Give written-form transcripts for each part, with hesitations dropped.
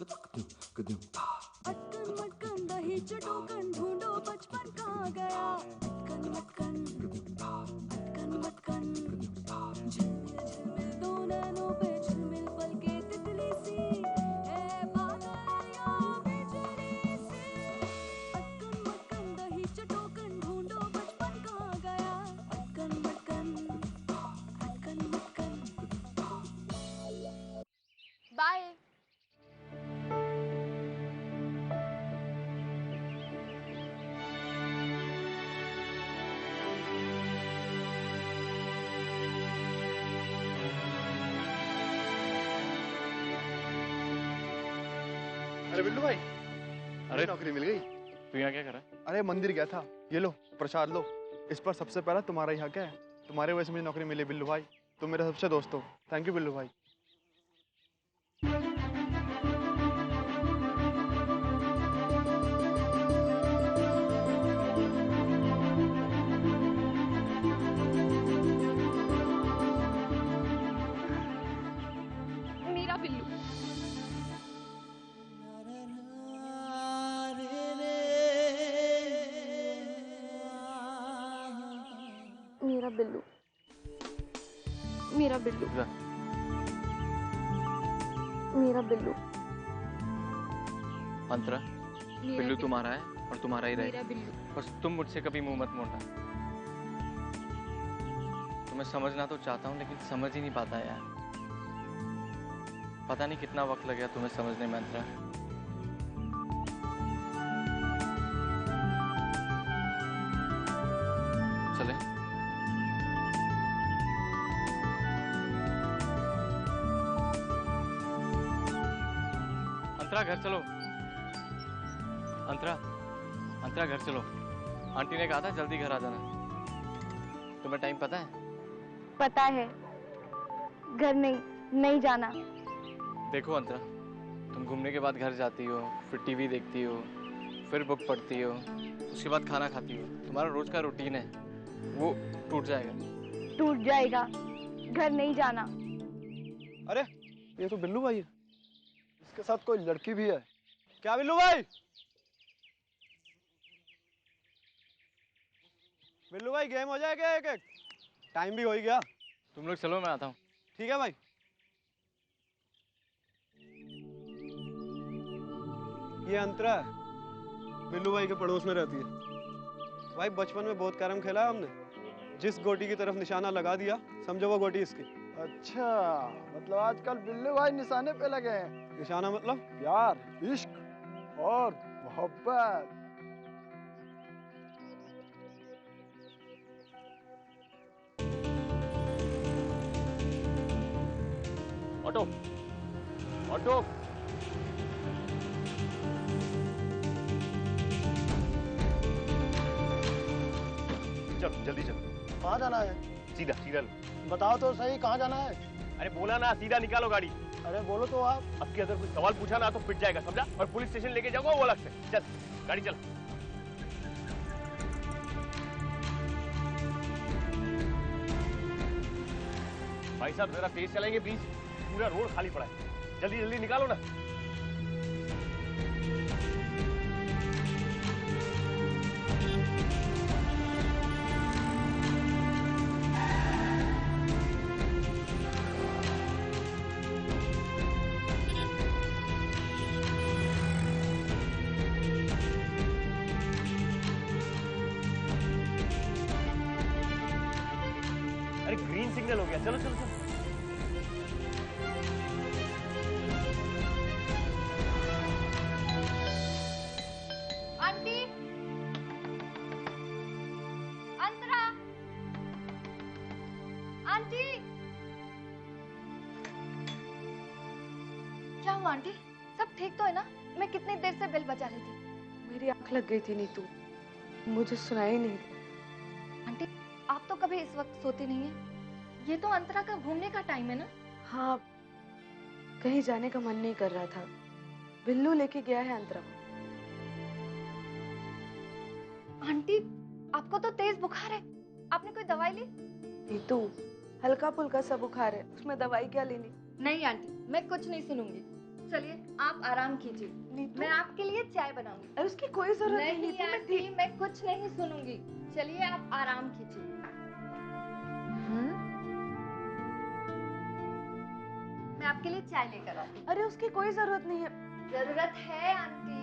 अटकन मटकन दही चटोकन ढूंढो बचपन कहाँ गया। अटकन मटकन अटकन मटकन झिलमिल झिलमिल दो नैनों पे झिलमिल पल के तितली सी है बादल या बिजली सी। अटकन मटकन दही चटोकन ढूंढो बचपन कहाँ गया। अटकन मटकन अटकन मटकन। बाय। अरे बिल्लू भाई, अरे नौकरी मिल गई। तू यहाँ क्या कर रहा है? अरे मंदिर गया था, ये लो प्रसाद लो। इस पर सबसे पहला तुम्हारा ही हक है। तुम्हारे वजह से मुझे नौकरी मिली बिल्लू भाई। तुम मेरे सबसे दोस्त हो। थैंक यू बिल्लू भाई। मेरा बिल्लू। मेरा बिल्लू। मेरा बिल्लू। जा। मेरा बिल्लू। अंतरा, बिल्लू तुम्हारा है और तुम्हारा ही मेरा रहेगा। बिल्लू। बस तुम मुझसे कभी मुंह मत मोड़ना। तुम्हें समझना तो चाहता हूँ लेकिन समझ ही नहीं पाता यार। पता नहीं कितना वक्त लगेगा तुम्हें समझने में अंतरा। चले? अंतरा घर चलो। अंतरा, अंतरा घर चलो। आंटी ने कहा था जल्दी घर आ जाना। तुम्हें टाइम पता है? पता है। घर नहीं जाना। देखो अंतरा, तुम घूमने के बाद घर जाती हो, फिर टीवी देखती हो, फिर बुक पढ़ती हो, उसके बाद खाना खाती हो। तुम्हारा रोज का रूटीन है, वो टूट जाएगा। टूट जाएगा। घर नहीं जाना। अरे ये तो बिल्लू भाई है। इसके साथ कोई लड़की भी है क्या बिल्लू भाई? बिल्लू भाई गेम हो जाएगा एक एक। टाइम भी हो ही गया। तुम लोग चलो, मैं आता हूँ। ठीक है भाई। ये अंतरा है, बिल्लू भाई के पड़ोस में रहती है। भाई बचपन में बहुत कैरम खेला है हमने। जिस गोटी की तरफ निशाना लगा दिया समझो वो गोटी इसकी। अच्छा, मतलब आजकल बिल्लू भाई निशाने पे लगे हैं। निशाना मतलब? प्यार, इश्क और मोहब्बत। Auto, auto. चल जल्दी चल। कहाँ जाना है? सीधा सीधा लो। बताओ तो सही, कहाँ जाना है? अरे बोला ना, सीधा निकालो गाड़ी। अरे बोलो तो आप। अब की अगर कोई सवाल पूछा ना तो पिट जाएगा, समझा? और पुलिस स्टेशन लेके जाऊंगा वो अलग से। चल गाड़ी चल। भाई साहब जरा तेज चलेंगे प्लीज, पूरा रोड खाली पड़ा है। जल्दी जल्दी निकालो ना। अरे ग्रीन सिग्नल हो गया, चलो चलो चलो। आंटी, अंतरा, आंटी। क्या हुआ आंटी? सब ठीक तो है ना? मैं कितनी देर से बेल बजा रही थी। मेरी आंख लग गई थी नीतू, मुझे सुनाई नहीं दी। आंटी, आप तो कभी इस वक्त सोती नहीं है। ये तो अंतरा का घूमने का टाइम है ना? हाँ, कहीं जाने का मन नहीं कर रहा था। बिल्लू लेके गया है अंतरा। आंटी, आपको तो तेज बुखार है। आपने कोई दवाई ली? नीतू, हल्का फुल्का सा बुखार है, उसमें दवाई क्या लेनी? नहीं आंटी, मैं कुछ नहीं सुनूंगी। चलिए आप आराम कीजिए, नीतू, मैं आपके लिए चाय बनाऊंगी। अरे उसकी कोई जरूरत नहीं नहीं नीतू, मैं आंटी, ठीक। मैं कुछ नहीं सुनूंगी। चलिए आप आराम कीजिए। मैं आपके लिए चाय लेकर आती हूँ। अरे उसकी कोई जरूरत नहीं है। जरूरत है आंटी।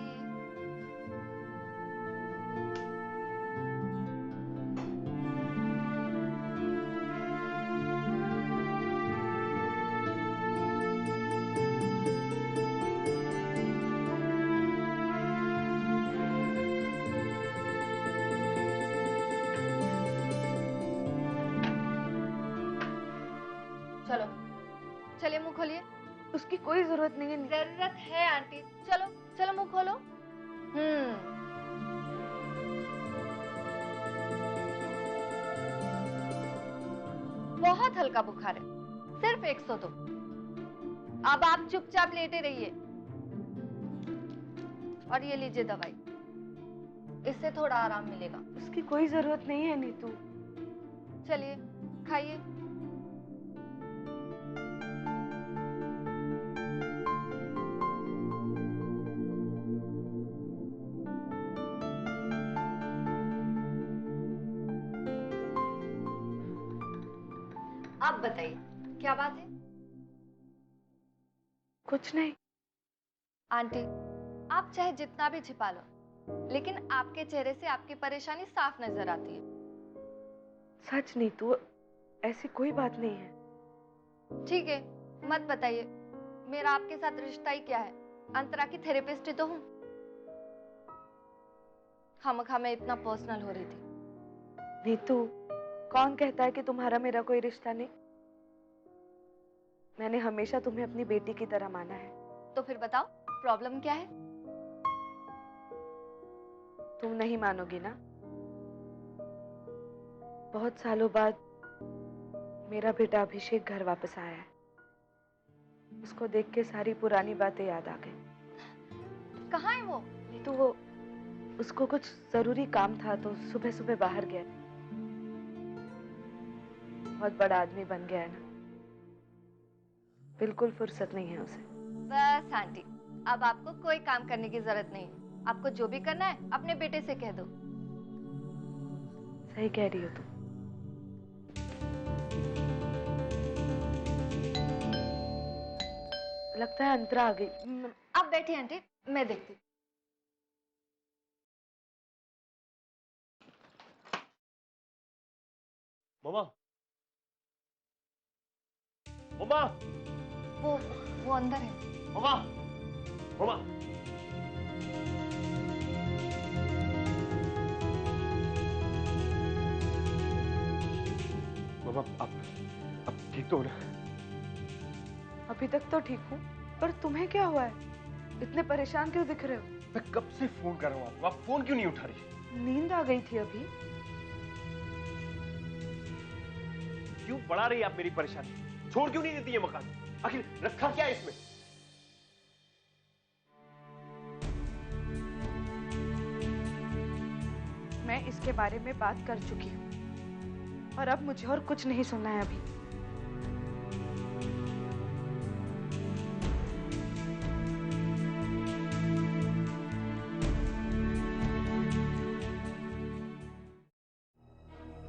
चलो चलिए मुंह खोलिए। उसकी कोई जरूरत नहीं है। जरूरत है आंटी, चलो चलो मुंह खोलो। बहुत हल्का बुखार है, सिर्फ 102। अब आप चुपचाप लेटे रहिए और ये लीजिए दवाई, इससे थोड़ा आराम मिलेगा। उसकी कोई जरूरत नहीं है नीतू। चलिए खाइए। आप बताइए क्या बात है? कुछ नहीं। आंटी, आप चाहे जितना भी छिपा लो, लेकिन आपके चेहरे से आपकी परेशानी साफ नजर आती है। सच नीतू, ऐसी कोई बात नहीं है। ठीक है, मत बताइए। मेरा आपके साथ रिश्ता ही क्या है? अंतरा की थेरेपिस्ट ही तो हूँ। खामखा मैं इतना पर्सनल हो रही थी। नीतू, कौन कहता है कि तुम्हारा मेरा कोई रिश्ता नहीं? मैंने हमेशा तुम्हें अपनी बेटी की तरह माना है। तो फिर बताओ प्रॉब्लम क्या है? तुम नहीं मानोगी ना? बहुत सालों बाद मेरा बेटा अभिषेक घर वापस आया है। उसको देख के सारी पुरानी बातें याद आ गई। कहाँ है वो? नीतू, वो उसको कुछ जरूरी काम था तो सुबह सुबह बाहर गया। बहुत बड़ा आदमी बन गया है ना, बिल्कुल फुर्सत नहीं है उसे। बस आंटी, अब आपको कोई काम करने की जरूरत नहीं है। आपको जो भी करना है अपने बेटे से कह दो। सही कह रही हो तुम। लगता है अंतरा आ गई। आप बैठिए आंटी, मैं देखती हूँ। मम्मा, मम्मा, वो अंदर है। मम्मा, मम्मा। मम्मा, अब ठीक तो हो ना? अभी तक तो ठीक हूँ, पर तुम्हें क्या हुआ है? इतने परेशान क्यों दिख रहे हो? मैं कब से फोन कर रहा हूँ आपको, आप फोन क्यों नहीं उठा रही? नींद आ गई थी अभी। क्यों बढ़ा रही है आप मेरी परेशानी? छोड़ क्यों नहीं देती ये मकान? आखिर रखा क्या है इसमें? मैं इसके बारे में बात कर चुकी हूँ और अब मुझे और कुछ नहीं सुनना है अभी।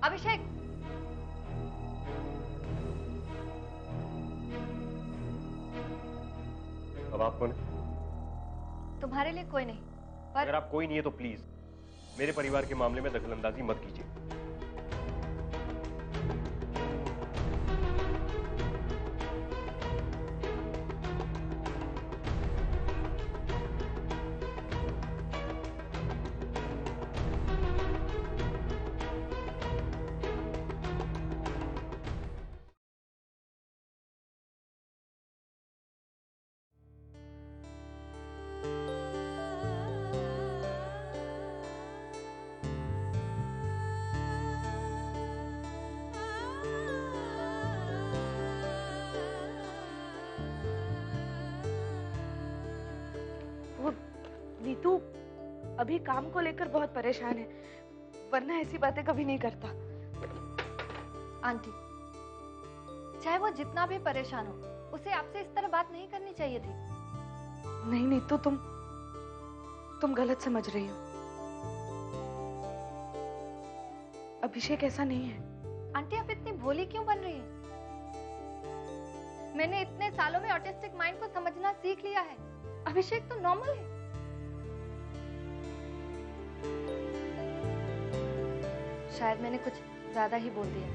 अभिषेक, अब आप कौन है? तुम्हारे लिए कोई नहीं, पर अगर आप कोई नहीं है तो प्लीज मेरे परिवार के मामले में दखलंदाजी मत कीजिए। नीतू अभी काम को लेकर बहुत परेशान है, वरना ऐसी बातें कभी नहीं करता। आंटी, चाहे वो जितना भी परेशान हो, उसे आपसे इस तरह बात नहीं करनी चाहिए थी। नहीं नीतू, तुम गलत समझ रही हो। अभिषेक ऐसा नहीं है। आंटी आप इतनी भोली क्यों बन रही हैं? मैंने इतने सालों में ऑटिस्टिक माइंड को समझना सीख लिया है। अभिषेक तो नॉर्मल है। शायद मैंने कुछ ज्यादा ही बोल दिया।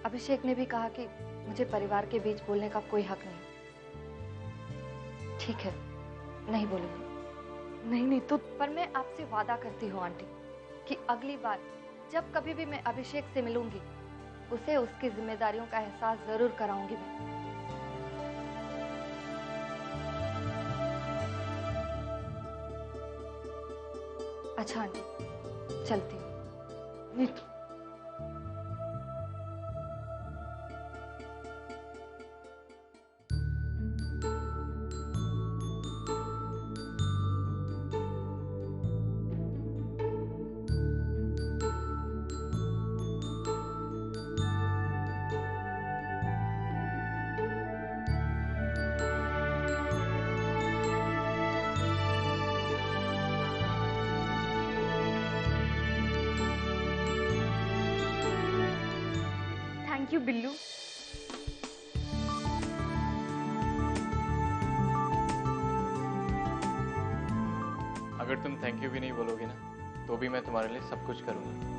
अभिषेक ने भी कहा कि मुझे परिवार के बीच बोलने का कोई हक नहीं। ठीक है, नहीं बोलूंगी। नहीं नीतू, पर मैं आपसे वादा करती हूँ आंटी कि अगली बार जब कभी भी मैं अभिषेक से मिलूंगी, उसे उसकी जिम्मेदारियों का एहसास जरूर कराऊंगी मैं। अच्छा आंटी, चलती हूँ। Neetu, thank you Billu. अगर तुम थैंक यू भी नहीं बोलोगी ना, तो भी मैं तुम्हारे लिए सब कुछ करूंगा।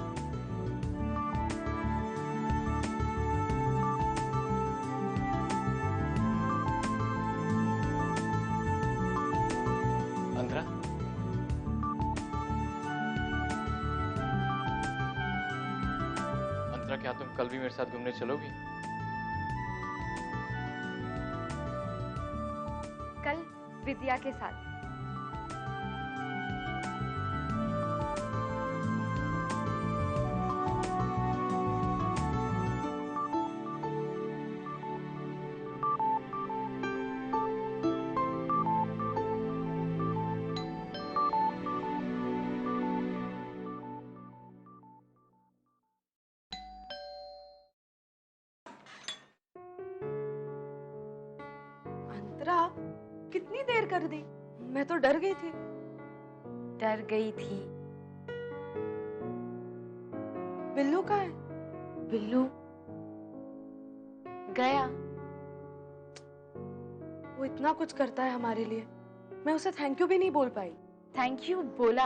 अंतरा, अंतरा क्या तुम कल भी मेरे साथ घूमने चलोगी? कल विद्या के साथ। अंतरा, कितनी देर कर दी? मैं तो डर गई थी। डर गई थी। बिल्लू कहाँ है? बिल्लू गया। वो इतना कुछ करता है हमारे लिए, मैं उसे थैंक यू भी नहीं बोल पाई। थैंक यू बोला।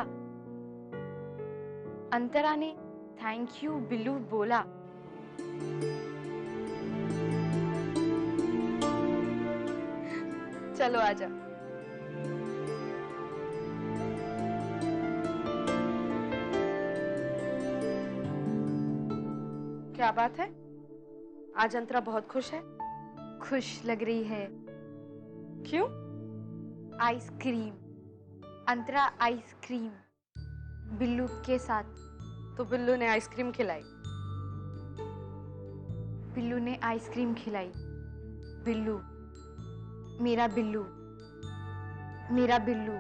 अंतरा ने थैंक यू बिल्लू बोला। चलो आजा। क्या बात है? आज अंतरा बहुत खुश है। खुश लग रही है। क्यों? आइसक्रीम। अंतरा आइसक्रीम बिल्लू के साथ। तो बिल्लू ने आइसक्रीम खिलाई। बिल्लू ने आइसक्रीम खिलाई। बिल्लू, मेरा बिल्लू, मेरा बिल्लू।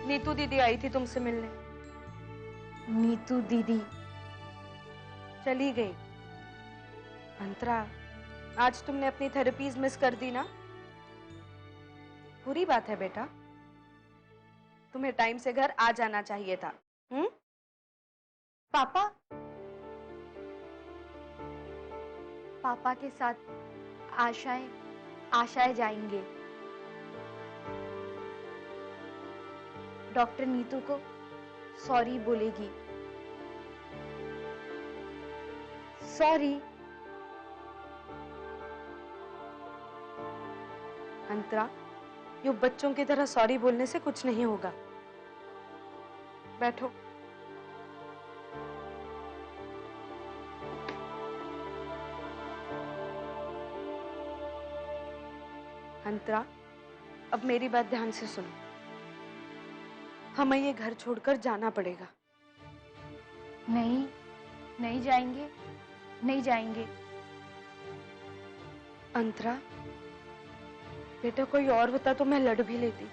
नीतू दीदी आई थी तुमसे मिलने। नीतू दीदी चली गई। अंतरा, आज तुमने अपनी थेरेपीज मिस कर दी ना? बुरी बात है बेटा, तुम्हें टाइम से घर आ जाना चाहिए था। पापा, पापा के साथ आशाएं आशाएं जाएंगे। डॉक्टर नीतू को सॉरी बोलेगी। सॉरी। अंतरा, यूं बच्चों की तरह सॉरी बोलने से कुछ नहीं होगा। बैठो। अंतरा, अब मेरी बात ध्यान से सुनो। हमें ये घर छोड़कर जाना पड़ेगा। नहीं, नहीं जाएंगे, नहीं जाएंगे। अंतरा, बेटा कोई और होता तो मैं लड़ भी लेती,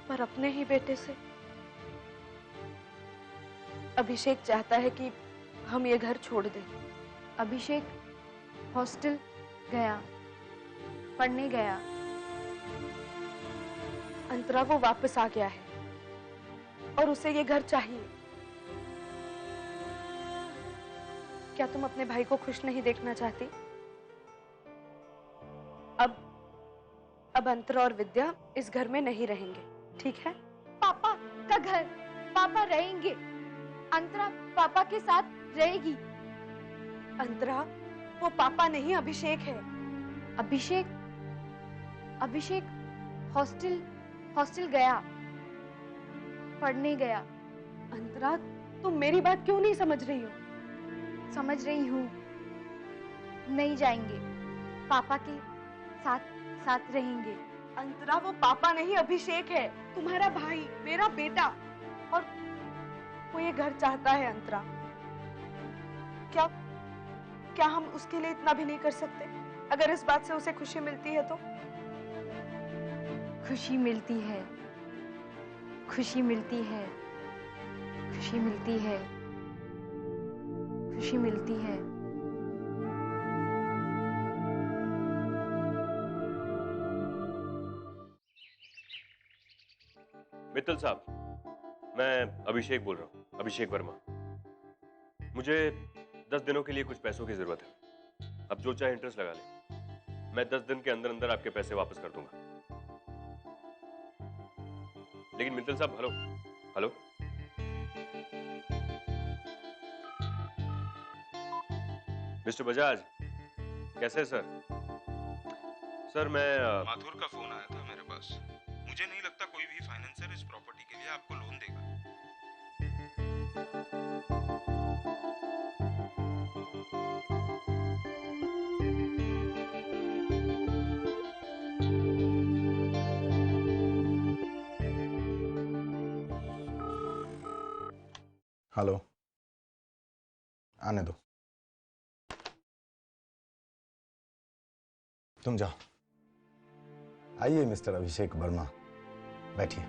पर अपने ही बेटे से। अभिषेक चाहता है कि हम ये घर छोड़ दें। अभिषेक हॉस्टल गया, पढ़ने गया। अंतरा वो वापस आ गया है और उसे ये घर चाहिए। क्या तुम अपने भाई को खुश नहीं देखना चाहती? अब अंतरा और विद्या इस घर में नहीं रहेंगे, ठीक है? पापा का घर, पापा रहेंगे। अंतरा पापा के साथ रहेगी। अंतरा, वो पापा नहीं अभिषेक है। अभिषेक हॉस्टल गया, पढ़ने गया। अंतरा, तुम मेरी बात क्यों नहीं समझ रही हो? समझ रही हूँ। नहीं जाएंगे, पापा के साथ रहेंगे। अंतरा, वो पापा नहीं अभिषेक है, तुम्हारा भाई, मेरा बेटा। और वो ये घर चाहता है। अंतरा, क्या हम उसके लिए इतना भी नहीं कर सकते? अगर इस बात से उसे खुशी मिलती है तो? खुशी मिलती है, खुशी मिलती है, खुशी मिलती है, खुशी मिलती है। मित्तल साहब, मैं अभिषेक बोल रहा हूँ, अभिषेक वर्मा। मुझे 10 दिनों के लिए कुछ पैसों की जरूरत है। अब जो चाहे इंटरेस्ट लगा ले। मैं 10 दिन के अंदर अंदर आपके पैसे वापस कर दूंगा। लेकिन मित्तल साहब, हेलो हेलो, मिस्टर बजाज, कैसे सर? सर मैं माथुर का फोन आया था मेरे पास। मुझे नहीं लगता कोई भी फाइनेंसर इस प्रॉपर्टी के लिए आपको लोन देगा। हेलो, आने दो। तुम जाओ। आइए मिस्टर अभिषेक वर्मा, बैठिए।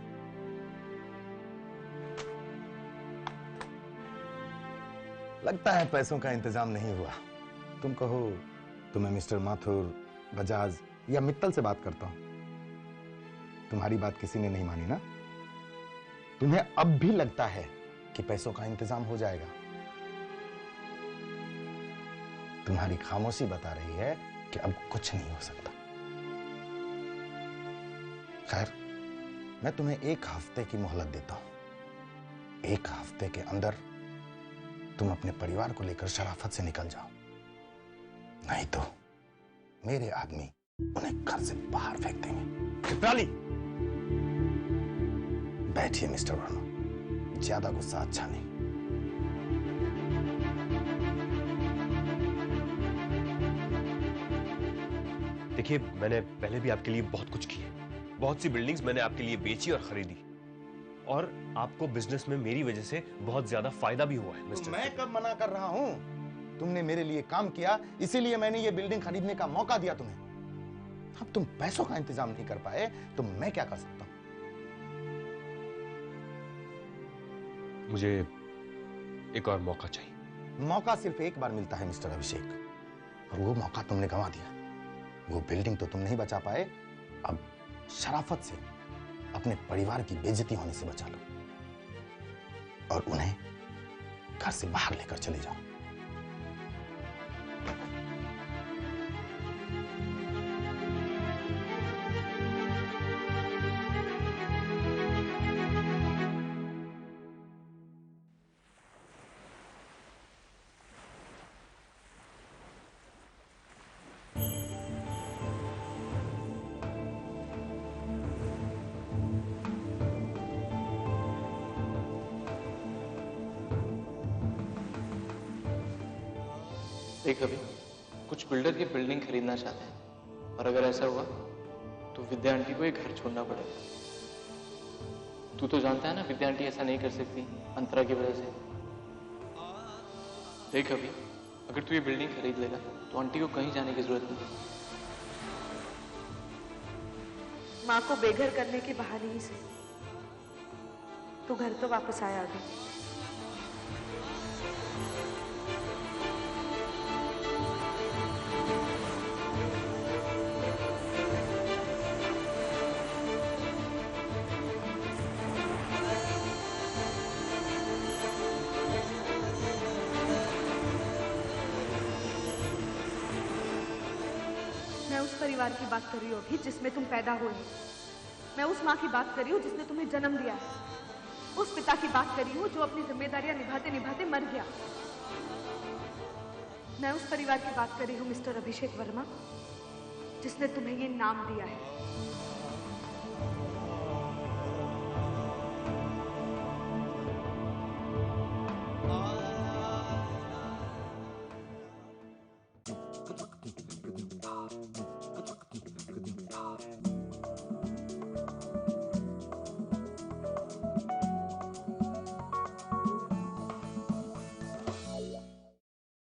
लगता है पैसों का इंतजाम नहीं हुआ। तुम कहो तो मैं मिस्टर माथुर, बजाज या मित्तल से बात करता हूं। तुम्हारी बात किसी ने नहीं मानी ना? तुम्हें अब भी लगता है कि पैसों का इंतजाम हो जाएगा? तुम्हारी खामोशी बता रही है कि अब कुछ नहीं हो सकता। खैर, मैं तुम्हें 1 हफ्ते की मोहलत देता हूं। 1 हफ्ते के अंदर तुम अपने परिवार को लेकर शराफत से निकल जाओ, नहीं तो मेरे आदमी उन्हें घर से बाहर फेंक देंगे। चित्राली, बैठिए मिस्टर वर्मा, ज्यादा गुस्सा अच्छा नहीं। देखिए, मैंने पहले भी आपके लिए बहुत कुछ किया। बहुत सी बिल्डिंग्स मैंने आपके लिए बेची और खरीदी, और आपको बिजनेस में मेरी वजह से बहुत ज्यादा फायदा भी हुआ है मिस्टर। तो मैं कब मना कर रहा हूं? तुमने मेरे लिए काम किया, इसीलिए मैंने ये बिल्डिंग खरीदने का मौका दिया तुम्हें। अब तुम पैसों का इंतजाम नहीं कर पाए तो मैं क्या कर सकता हूं? मुझे एक और मौका चाहिए। मौका सिर्फ एक बार मिलता है मिस्टर अभिषेक, और वो मौका तुमने गंवा दिया। वो बिल्डिंग तो तुम नहीं बचा पाए, अब शराफत से अपने परिवार की बेइज्जती होने से बचा लो और उन्हें घर से बाहर लेकर चले जाओ। देख अभी, कुछ बिल्डर ये बिल्डिंग खरीदना चाहते हैं, और अगर ऐसा हुआ तो विद्या आंटी को ये घर छोड़ना पड़ेगा। तू तो जानता है ना, विद्या आंटी ऐसा नहीं कर सकती अंतरा की वजह से। देख अभी, अगर तू ये बिल्डिंग खरीद लेगा तो आंटी को कहीं जाने की जरूरत नहीं। माँ को बेघर करने के बहाने ही से तू घर तो वापस आया अभी। मैं उस परिवार की बात कर रही हूँ अभी जिसमें तुम पैदा हुए हो। मैं उस माँ की बात कर रही हूँ जिसने तुम्हें जन्म दिया है। उस पिता की बात कर रही हूँ जो अपनी जिम्मेदारियां निभाते निभाते मर गया। मैं उस परिवार की बात कर रही हूँ मिस्टर अभिषेक वर्मा, जिसने तुम्हें ये नाम दिया है।